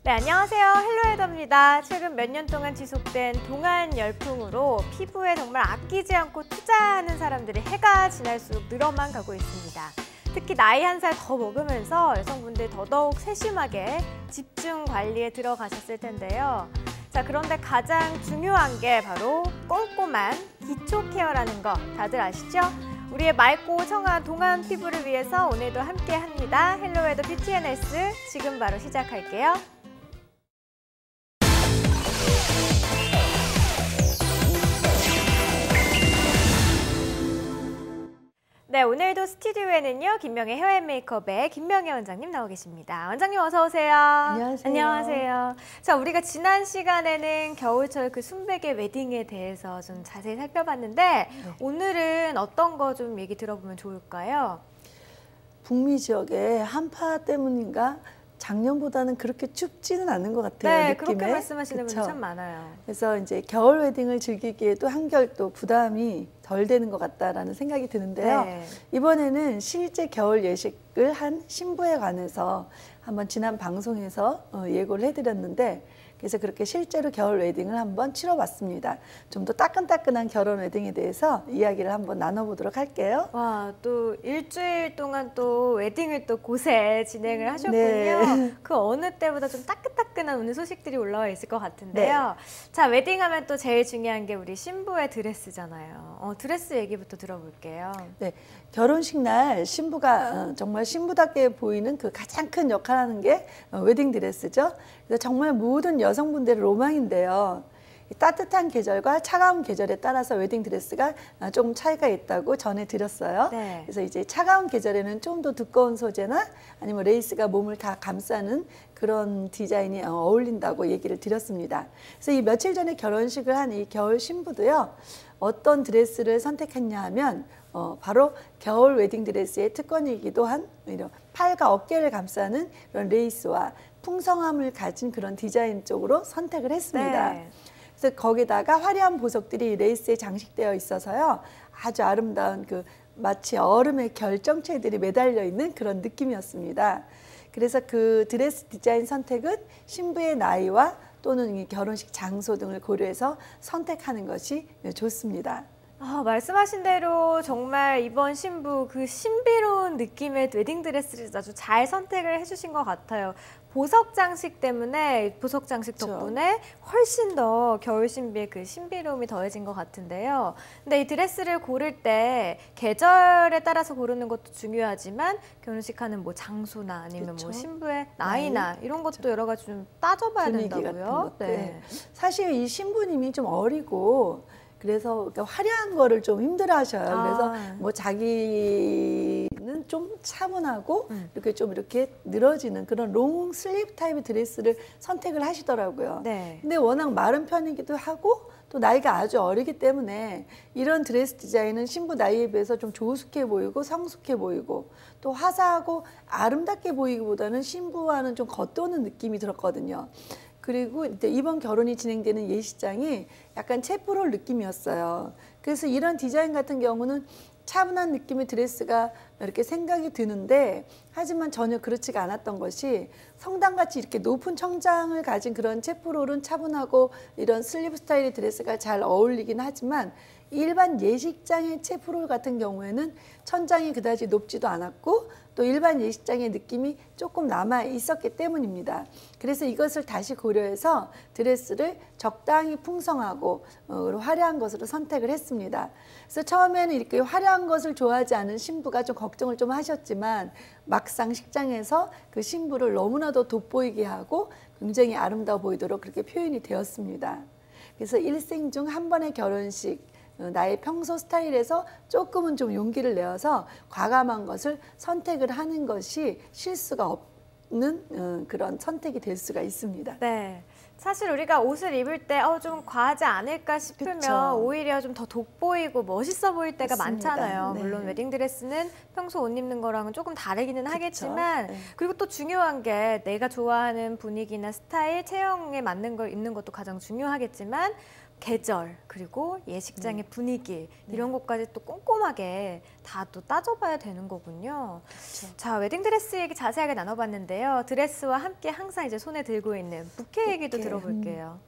네, 안녕하세요. 헬로헤더입니다. 최근 몇 년 동안 지속된 동안 열풍으로 피부에 정말 아끼지 않고 투자하는 사람들이 해가 지날수록 늘어만 가고 있습니다. 특히 나이 한 살 더 먹으면서 여성분들 더더욱 세심하게 집중 관리에 들어가셨을 텐데요. 자, 그런데 가장 중요한 게 바로 꼼꼼한 기초 케어라는 거 다들 아시죠? 우리의 맑고 청한 동안 피부를 위해서 오늘도 함께 합니다. 헬로헤더 뷰티 앤 헬스 지금 바로 시작할게요. 네, 오늘도 스튜디오에는요, 김명의 헤어 앤 메이크업의 김명혜 원장님 나와 계십니다. 원장님 어서 오세요. 안녕하세요. 안녕하세요. 자, 우리가 지난 시간에는 겨울철 그 순백의 웨딩에 대해서 좀 자세히 살펴봤는데 네. 오늘은 어떤 거 좀 얘기 들어보면 좋을까요? 북미 지역의 한파 때문인가 작년보다는 그렇게 춥지는 않은 것 같아요. 네, 느낌에. 그렇게 말씀하시는 분들 참 많아요. 그래서 이제 겨울 웨딩을 즐기기에도 한결 또 부담이 덜 되는 것 같다라는 생각이 드는데요. 네. 이번에는 실제 겨울 예식을 한 신부에 관해서 한번 지난 방송에서 예고를 해드렸는데 그래서 그렇게 실제로 겨울 웨딩을 한번 치러봤습니다. 좀 더 따끈따끈한 결혼 웨딩에 대해서 이야기를 한번 나눠보도록 할게요. 와, 또 일주일 동안 또 웨딩을 또 곳에 진행을 하셨군요. 네. 그 어느 때보다 좀 따끈따끈한 오늘 소식들이 올라와 있을 것 같은데요. 네. 자, 웨딩하면 또 제일 중요한 게 우리 신부의 드레스잖아요. 드레스 얘기부터 들어볼게요. 네, 결혼식 날 신부가 정말 신부답게 보이는 그 가장 큰 역할을 하는 게 웨딩 드레스죠. 그래서 정말 모든 여성분들의 로망인데요. 따뜻한 계절과 차가운 계절에 따라서 웨딩 드레스가 조금 차이가 있다고 전해드렸어요. 네. 그래서 이제 차가운 계절에는 좀 더 두꺼운 소재나 아니면 레이스가 몸을 다 감싸는 그런 디자인이 어울린다고 얘기를 드렸습니다. 그래서 이 며칠 전에 결혼식을 한 이 겨울 신부도요. 어떤 드레스를 선택했냐 하면 바로 겨울 웨딩 드레스의 특권이기도 한 이런 팔과 어깨를 감싸는 그런 레이스와 풍성함을 가진 그런 디자인 쪽으로 선택을 했습니다. 네. 그래서 거기다가 화려한 보석들이 레이스에 장식되어 있어서요. 아주 아름다운 그 마치 얼음의 결정체들이 매달려 있는 그런 느낌이었습니다. 그래서 그 드레스 디자인 선택은 신부의 나이와 또는 이 결혼식 장소 등을 고려해서 선택하는 것이 좋습니다. 말씀하신 대로 정말 이번 신부 그 신비로운 느낌의 웨딩드레스를 아주 잘 선택을 해주신 것 같아요. 보석 장식 때문에, 보석 장식 덕분에 훨씬 더 겨울 신비의 그 신비로움이 더해진 것 같은데요. 근데 이 드레스를 고를 때 계절에 따라서 고르는 것도 중요하지만 결혼식 하는 뭐 장소나 아니면 뭐 신부의 나이나 이런 것도 여러 가지 좀 따져봐야 된다고요. 네. 사실 이 신부님이 좀 어리고 그래서 화려한 거를 좀 힘들어 하셔요. 그래서 뭐 자기는 좀 차분하고 이렇게 좀 이렇게 늘어지는 그런 롱 슬립 타입의 드레스를 선택을 하시더라고요. 네. 근데 워낙 마른 편이기도 하고 또 나이가 아주 어리기 때문에 이런 드레스 디자인은 신부 나이에 비해서 좀 조숙해 보이고 성숙해 보이고 또 화사하고 아름답게 보이기보다는 신부와는 좀 겉도는 느낌이 들었거든요. 그리고 이제 이번 결혼이 진행되는 예식장이 약간 체프롤 느낌이었어요. 그래서 이런 디자인 같은 경우는 차분한 느낌의 드레스가 이렇게 생각이 드는데 하지만 전혀 그렇지가 않았던 것이 성당같이 이렇게 높은 청장을 가진 그런 체프롤은 차분하고 이런 슬리브 스타일의 드레스가 잘 어울리긴 하지만 일반 예식장의 체프롤 같은 경우에는 천장이 그다지 높지도 않았고 또 일반 예식장의 느낌이 조금 남아 있었기 때문입니다. 그래서 이것을 다시 고려해서 드레스를 적당히 풍성하고 화려한 것으로 선택을 했습니다. 그래서 처음에는 이렇게 화려한 것을 좋아하지 않은 신부가 좀 걱정을 좀 하셨지만 막상 식장에서 그 신부를 너무나도 돋보이게 하고 굉장히 아름다워 보이도록 그렇게 표현이 되었습니다. 그래서 일생 중 한 번의 결혼식 나의 평소 스타일에서 조금은 좀 용기를 내어서 과감한 것을 선택을 하는 것이 실수가 없는 그런 선택이 될 수가 있습니다. 네. 사실 우리가 옷을 입을 때 좀 과하지 않을까 싶으면 그쵸. 오히려 좀 더 돋보이고 멋있어 보일 때가 맞습니다. 많잖아요. 네. 물론 웨딩드레스는 평소 옷 입는 거랑은 조금 다르기는 그쵸. 하겠지만 네. 그리고 또 중요한 게 내가 좋아하는 분위기나 스타일, 체형에 맞는 걸 입는 것도 가장 중요하겠지만 계절 그리고 예식장의 분위기 이런 것까지 또 꼼꼼하게 다 또 따져봐야 되는 거군요. 그렇죠. 자, 웨딩드레스 얘기 자세하게 나눠봤는데요. 드레스와 함께 항상 이제 손에 들고 있는 부케 얘기도 들어볼게요.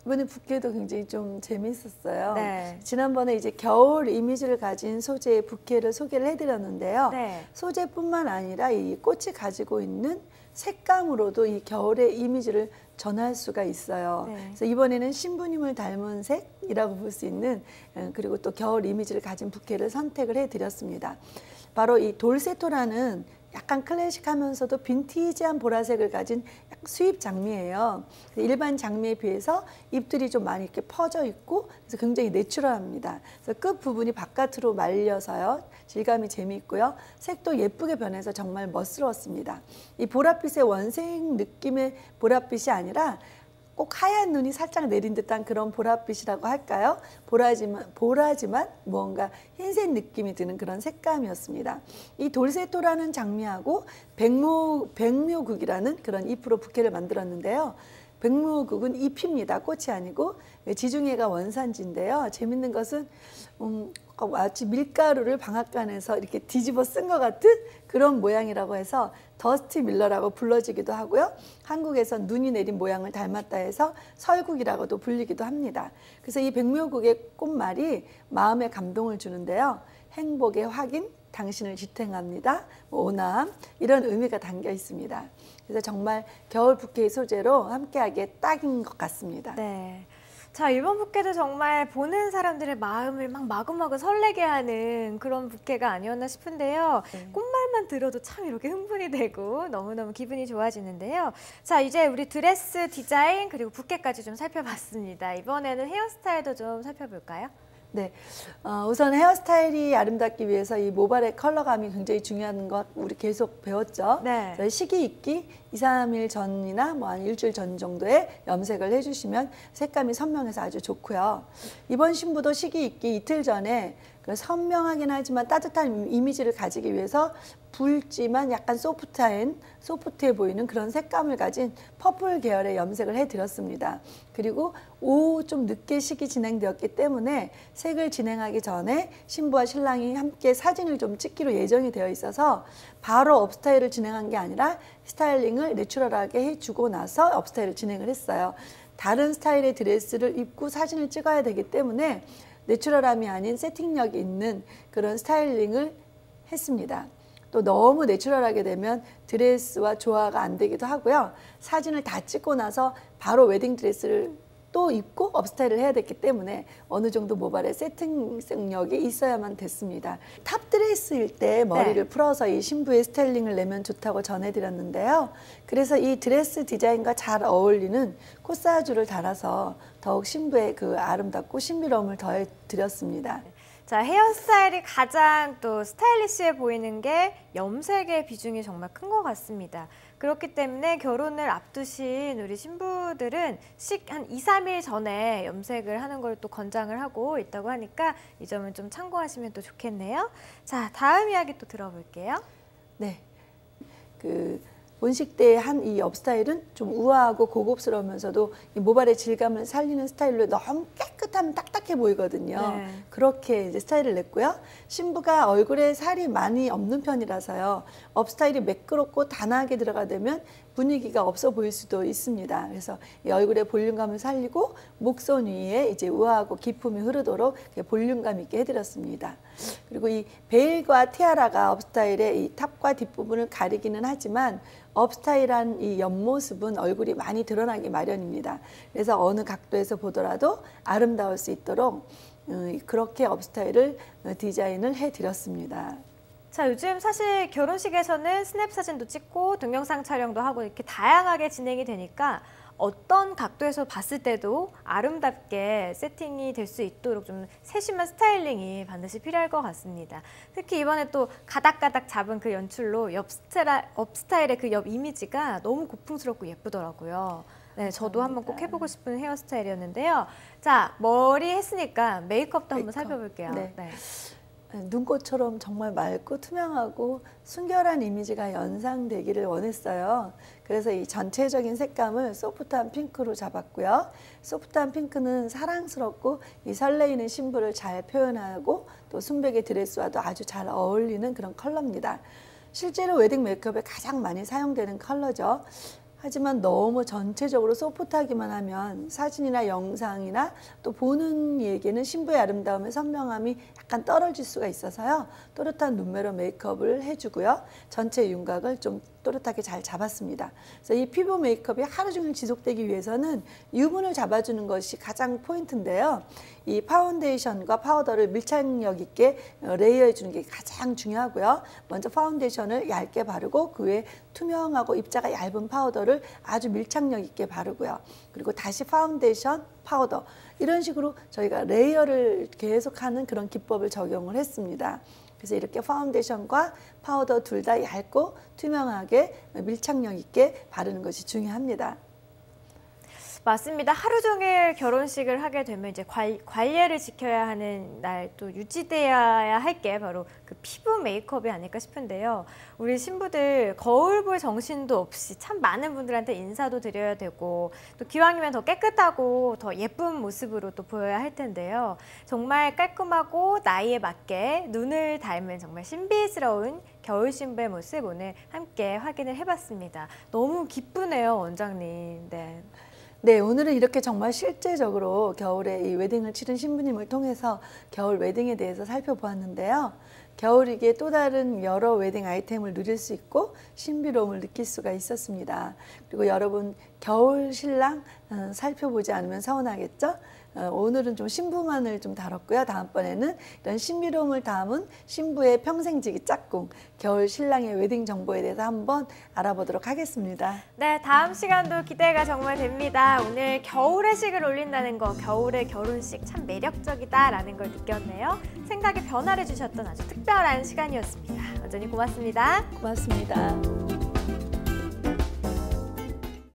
이번에 부케도 굉장히 좀 재미있었어요. 네. 지난번에 이제 겨울 이미지를 가진 소재의 부케를 소개를 해드렸는데요. 네. 소재뿐만 아니라 이 꽃이 가지고 있는 색감으로도 이 겨울의 이미지를 전할 수가 있어요. 네. 그래서 이번에는 신부님을 닮은 색이라고 볼 수 있는 그리고 또 겨울 이미지를 가진 부케를 선택을 해드렸습니다. 바로 이 돌세토라는 약간 클래식하면서도 빈티지한 보라색을 가진 수입 장미예요. 일반 장미에 비해서 잎들이 좀 많이 이렇게 퍼져 있고 그래서 굉장히 내추럴합니다. 그래서 끝 부분이 바깥으로 말려서요. 질감이 재미있고요. 색도 예쁘게 변해서 정말 멋스러웠습니다. 이 보랏빛의 원색 느낌의 보랏빛이 아니라 꼭 하얀 눈이 살짝 내린 듯한 그런 보랏빛이라고 할까요? 보라지만 무언가 흰색 느낌이 드는 그런 색감이었습니다. 이 돌세토라는 장미하고 백묘국이라는 그런 잎으로 부케를 만들었는데요. 백묘국은 잎입니다. 꽃이 아니고 지중해가 원산지인데요. 재밌는 것은 마치 밀가루를 방앗간에서 이렇게 뒤집어 쓴 것 같은 그런 모양이라고 해서 더스티 밀러라고 불러지기도 하고요. 한국에서 눈이 내린 모양을 닮았다 해서 설국이라고도 불리기도 합니다. 그래서 이 백묘국의 꽃말이 마음에 감동을 주는데요. 행복의 확인, 당신을 지탱합니다. 오남 이런 의미가 담겨 있습니다. 그래서 정말 겨울 부케의 소재로 함께하기에 딱인 것 같습니다. 네. 자, 이번 부케도 정말 보는 사람들의 마음을 막 마구마구 설레게 하는 그런 부케가 아니었나 싶은데요. 네. 꽃말만 들어도 참 이렇게 흥분이 되고 너무너무 기분이 좋아지는데요. 자, 이제 우리 드레스 디자인 그리고 부케까지 좀 살펴봤습니다. 이번에는 헤어스타일도 좀 살펴볼까요? 네, 우선 헤어스타일이 아름답기 위해서 이 모발의 컬러감이 굉장히 중요한 것 우리 계속 배웠죠. 네. 저희 시기 있기 2, 3일 전이나 뭐 한 일주일 전 정도에 염색을 해주시면 색감이 선명해서 아주 좋고요. 이번 신부도 시기 있기 이틀 전에 그 선명하긴 하지만 따뜻한 이미지를 가지기 위해서 붉지만 약간 소프트해 보이는 그런 색감을 가진 퍼플 계열의 염색을 해드렸습니다. 그리고 오후 좀 늦게 식이 진행되었기 때문에 색을 진행하기 전에 신부와 신랑이 함께 사진을 좀 찍기로 예정이 되어 있어서 바로 업스타일을 진행한 게 아니라 스타일링을 내추럴하게 해주고 나서 업스타일을 진행을 했어요. 다른 스타일의 드레스를 입고 사진을 찍어야 되기 때문에 내추럴함이 아닌 세팅력이 있는 그런 스타일링을 했습니다. 또 너무 내추럴하게 되면 드레스와 조화가 안 되기도 하고요. 사진을 다 찍고 나서 바로 웨딩 드레스를 또 입고 업스타일을 해야 됐기 때문에 어느 정도 모발에 세팅력이 있어야만 됐습니다. 탑 드레스일 때 머리를 풀어서 이 신부의 스타일링을 내면 좋다고 전해드렸는데요. 그래서 이 드레스 디자인과 잘 어울리는 코사주를 달아서 더욱 신부의 그 아름답고 신비로움을 더해드렸습니다. 자, 헤어스타일이 가장 또 스타일리시해 보이는 게 염색의 비중이 정말 큰 것 같습니다. 그렇기 때문에 결혼을 앞두신 우리 신부들은 한 2, 3일 전에 염색을 하는 걸 또 권장을 하고 있다고 하니까 이 점은 좀 참고하시면 또 좋겠네요. 자, 다음 이야기 또 들어볼게요. 네. 본식 때 한 이 업스타일은 좀 우아하고 고급스러우면서도 이 모발의 질감을 살리는 스타일로 너무 깨끗하면 딱딱해 보이거든요. 네. 그렇게 이제 스타일을 냈고요. 신부가 얼굴에 살이 많이 없는 편이라서요. 업스타일이 매끄럽고 단아하게 들어가되면 분위기가 없어 보일 수도 있습니다. 그래서 이 얼굴의 볼륨감을 살리고 목선 위에 이제 우아하고 기품이 흐르도록 볼륨감 있게 해드렸습니다. 그리고 이 베일과 티아라가 업스타일의 이 탑과 뒷부분을 가리기는 하지만 업스타일한 이 옆모습은 얼굴이 많이 드러나기 마련입니다. 그래서 어느 각도에서 보더라도 아름다울 수 있도록 그렇게 업스타일을 디자인을 해드렸습니다. 자, 요즘 사실 결혼식에서는 스냅 사진도 찍고 동영상 촬영도 하고 이렇게 다양하게 진행이 되니까 어떤 각도에서 봤을 때도 아름답게 세팅이 될 수 있도록 좀 세심한 스타일링이 반드시 필요할 것 같습니다. 특히 이번에 또 가닥가닥 잡은 그 연출로 업스타일의 그 옆 이미지가 너무 고풍스럽고 예쁘더라고요. 네, 저도 한번 꼭 해보고 싶은 헤어스타일이었는데요. 자, 머리 했으니까 메이크업도 한번 살펴볼게요. 네. 네. 눈꽃처럼 정말 맑고 투명하고 순결한 이미지가 연상되기를 원했어요. 그래서 이 전체적인 색감을 소프트한 핑크로 잡았고요. 소프트한 핑크는 사랑스럽고 이 설레이는 신부를 잘 표현하고 또 순백의 드레스와도 아주 잘 어울리는 그런 컬러입니다. 실제로 웨딩 메이크업에 가장 많이 사용되는 컬러죠. 하지만 너무 전체적으로 소프트하기만 하면 사진이나 영상이나 또 보는 이에게는 신부의 아름다움의 선명함이 약간 떨어질 수가 있어서요. 또렷한 눈매로 메이크업을 해주고요. 전체 윤곽을 좀 또렷하게 잘 잡았습니다. 그래서 이 피부 메이크업이 하루 종일 지속되기 위해서는 유분을 잡아주는 것이 가장 포인트인데요. 이 파운데이션과 파우더를 밀착력 있게 레이어해 주는 게 가장 중요하고요. 먼저 파운데이션을 얇게 바르고 그 위에 투명하고 입자가 얇은 파우더를 아주 밀착력 있게 바르고요. 그리고 다시 파운데이션, 파우더 이런 식으로 저희가 레이어를 계속하는 그런 기법을 적용을 했습니다. 그래서 이렇게 파운데이션과 파우더 둘 다 얇고 투명하게 밀착력 있게 바르는 것이 중요합니다. 맞습니다. 하루 종일 결혼식을 하게 되면 이제 관리를 지켜야 하는 날 또 유지되어야 할 게 바로 그 피부 메이크업이 아닐까 싶은데요. 우리 신부들 거울 볼 정신도 없이 참 많은 분들한테 인사도 드려야 되고 또 기왕이면 더 깨끗하고 더 예쁜 모습으로 또 보여야 할 텐데요. 정말 깔끔하고 나이에 맞게 눈을 닮은 정말 신비스러운 겨울 신부의 모습 오늘 함께 확인을 해봤습니다. 너무 기쁘네요, 원장님. 네. 네, 오늘은 이렇게 정말 실제적으로 겨울에 이 웨딩을 치른 신부님을 통해서 겨울 웨딩에 대해서 살펴보았는데요. 겨울이기에 또 다른 여러 웨딩 아이템을 누릴 수 있고 신비로움을 느낄 수가 있었습니다. 그리고 여러분 겨울 신랑 살펴보지 않으면 서운하겠죠? 오늘은 좀 신부만을 좀 다뤘고요. 다음번에는 이런 신비로움을 담은 신부의 평생지기 짝꿍 겨울 신랑의 웨딩 정보에 대해서 한번 알아보도록 하겠습니다. 네, 다음 시간도 기대가 정말 됩니다. 오늘 겨울의 식을 올린다는 거, 겨울의 결혼식 참 매력적이다라는 걸 느꼈네요. 생각의 변화를 주셨던 아주 특별한 시간이었습니다. 완전히 고맙습니다. 고맙습니다.